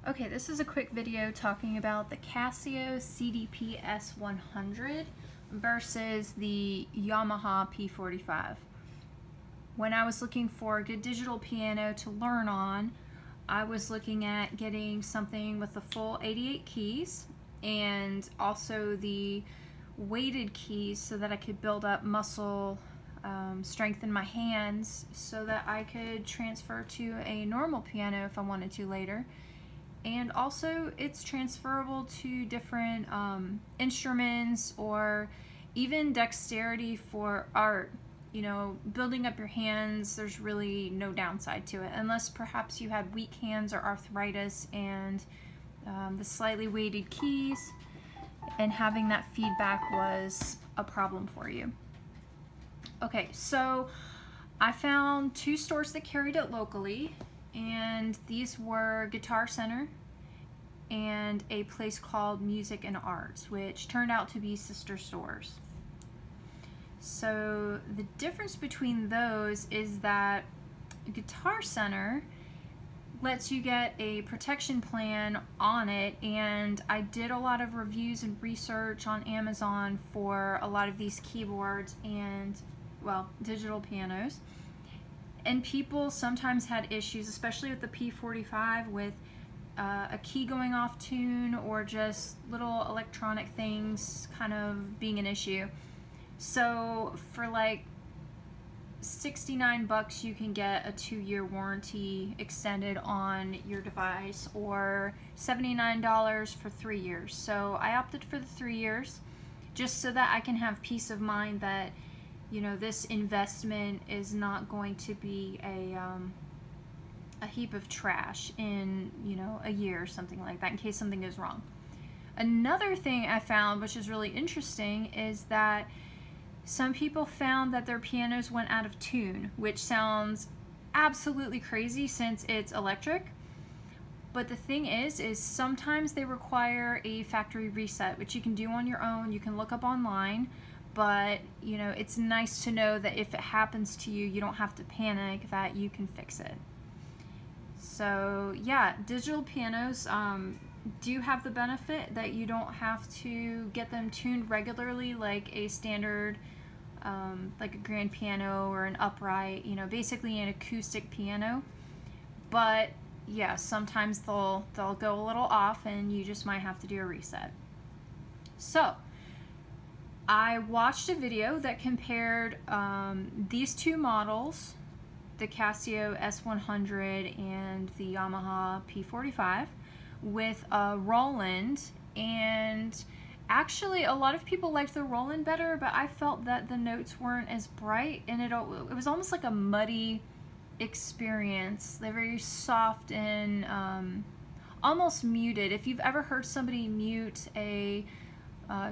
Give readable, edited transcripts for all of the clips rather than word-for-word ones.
Okay, this is a quick video talking about the Casio CDP S100 versus the Yamaha P45. When I was looking for a good digital piano to learn on, I was looking at getting something with the full 88 keys and also the weighted keys so that I could build up muscle strength in my hands so that I could transfer to a normal piano if I wanted to later. And also it's transferable to different instruments or even dexterity for art. You know, building up your hands, there's really no downside to it, unless perhaps you had weak hands or arthritis and the slightly weighted keys and having that feedback was a problem for you. Okay, so I found two stores that carried it locally, and these were Guitar Center and a place called Music and Arts, which turned out to be sister stores. So the difference between those is that Guitar Center lets you get a protection plan on it, and I did a lot of reviews and research on Amazon for a lot of these keyboards and, well, digital pianos. And people sometimes had issues, especially with the P45, with a key going off tune or just little electronic things kind of being an issue. So for like 69 bucks you can get a 2-year warranty extended on your device, or $79 for 3 years. So I opted for the 3 years just so that I can have peace of mind that, you know, this investment is not going to be a heap of trash in, you know, a year or something like that in case something goes wrong. Another thing I found, which is really interesting, is that some people found that their pianos went out of tune, which sounds absolutely crazy since it's electric. But the thing is sometimes they require a factory reset, which you can do on your own. You can look up online. But, you know, it's nice to know that if it happens to you, you don't have to panic, that you can fix it. So, yeah, digital pianos do have the benefit that you don't have to get them tuned regularly like a standard, like a grand piano or an upright, you know, basically an acoustic piano. But, yeah, sometimes they'll go a little off and you just might have to do a reset. So, I watched a video that compared these two models, the Casio S100 and the Yamaha P45, with a Roland, and actually a lot of people liked the Roland better, but I felt that the notes weren't as bright, and it was almost like a muddy experience. They're very soft and almost muted. If you've ever heard somebody mute a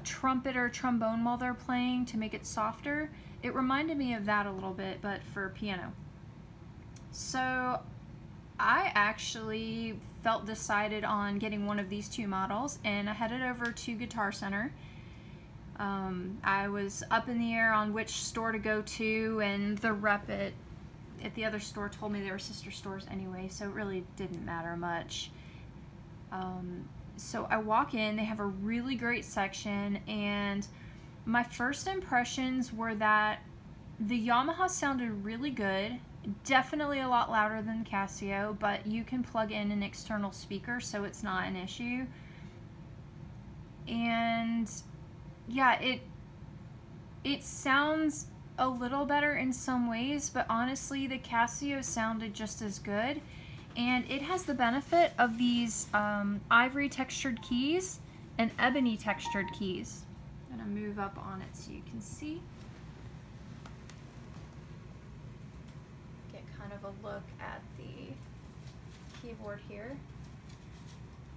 trumpet or trombone while they're playing to make it softer, it reminded me of that a little bit, but for piano. So I actually felt decided on getting one of these two models, and I headed over to Guitar Center. I was up in the air on which store to go to, and the rep at the other store told me they were sister stores anyway, so it really didn't matter much. So I walk in, they have a really great section, and my first impressions were that the Yamaha sounded really good, definitely a lot louder than Casio, but you can plug in an external speaker, so it's not an issue. And yeah, it sounds a little better in some ways, but honestly the Casio sounded just as good. And it has the benefit of these ivory textured keys and ebony textured keys. I'm gonna move up on it so you can see. Get kind of a look at the keyboard here.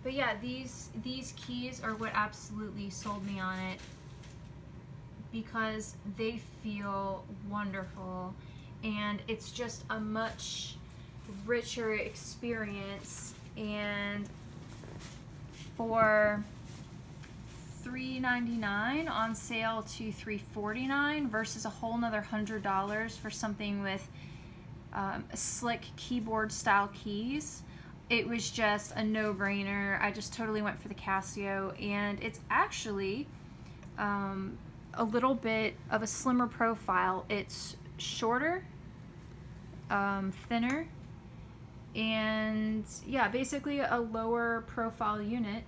But yeah, these keys are what absolutely sold me on it, because they feel wonderful, and it's just a much richer experience. And for $399 on sale to $349 versus a whole nother $100 for something with slick keyboard style keys, it was just a no-brainer. I just totally went for the Casio, and it's actually a little bit of a slimmer profile. It's shorter, thinner, and yeah, basically a lower profile unit.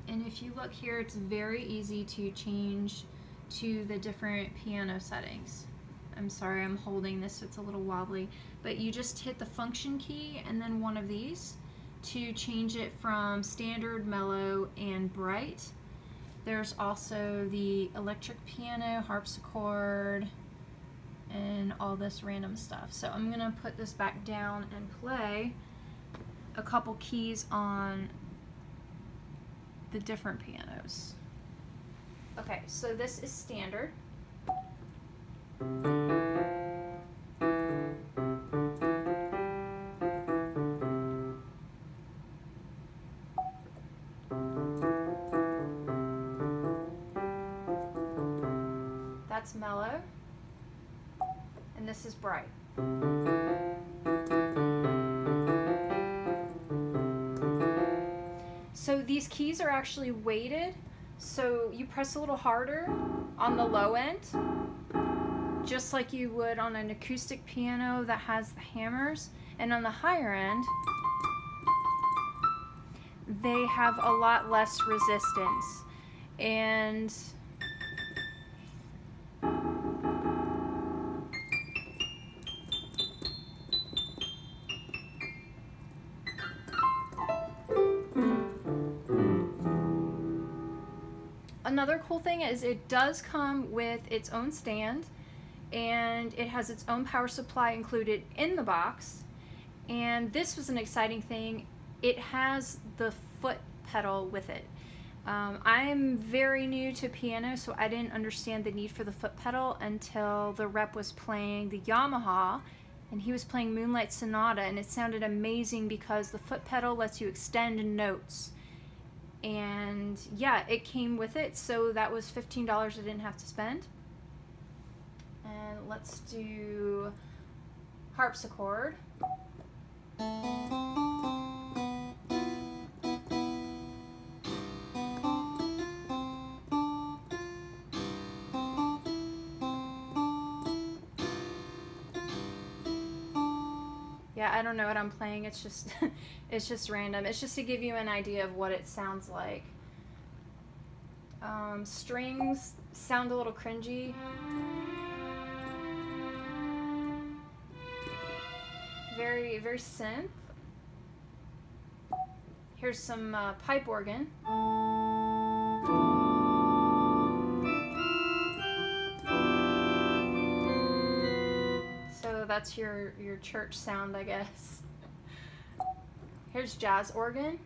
And if you look here, it's very easy to change to the different piano settings. I'm sorry, I'm holding this so it's a little wobbly, but you just hit the function key and then one of these to change it from standard, mellow, and bright. There's also the electric piano, harpsichord, and all this random stuff. So I'm gonna put this back down and play a couple keys on the different pianos. Okay, so this is standard. That's mellow, and this is bright. So these keys are actually weighted, so you press a little harder on the low end, just like you would on an acoustic piano that has the hammers, and on the higher end, they have a lot less resistance. And another cool thing is it does come with its own stand, and it has its own power supply included in the box. And this was an exciting thing, it has the foot pedal with it. I'm very new to piano, so I didn't understand the need for the foot pedal until the rep was playing the Yamaha, and he was playing Moonlight Sonata, and it sounded amazing because the foot pedal lets you extend notes. And yeah, it came with it, so that was $15 I didn't have to spend. And let's do harpsichord. Yeah, I don't know what I'm playing. It's just it's just random. It's just to give you an idea of what it sounds like. Strings sound a little cringy. Very, very synth. Here's some pipe organ. So that's your church sound, I guess. Here's jazz organ.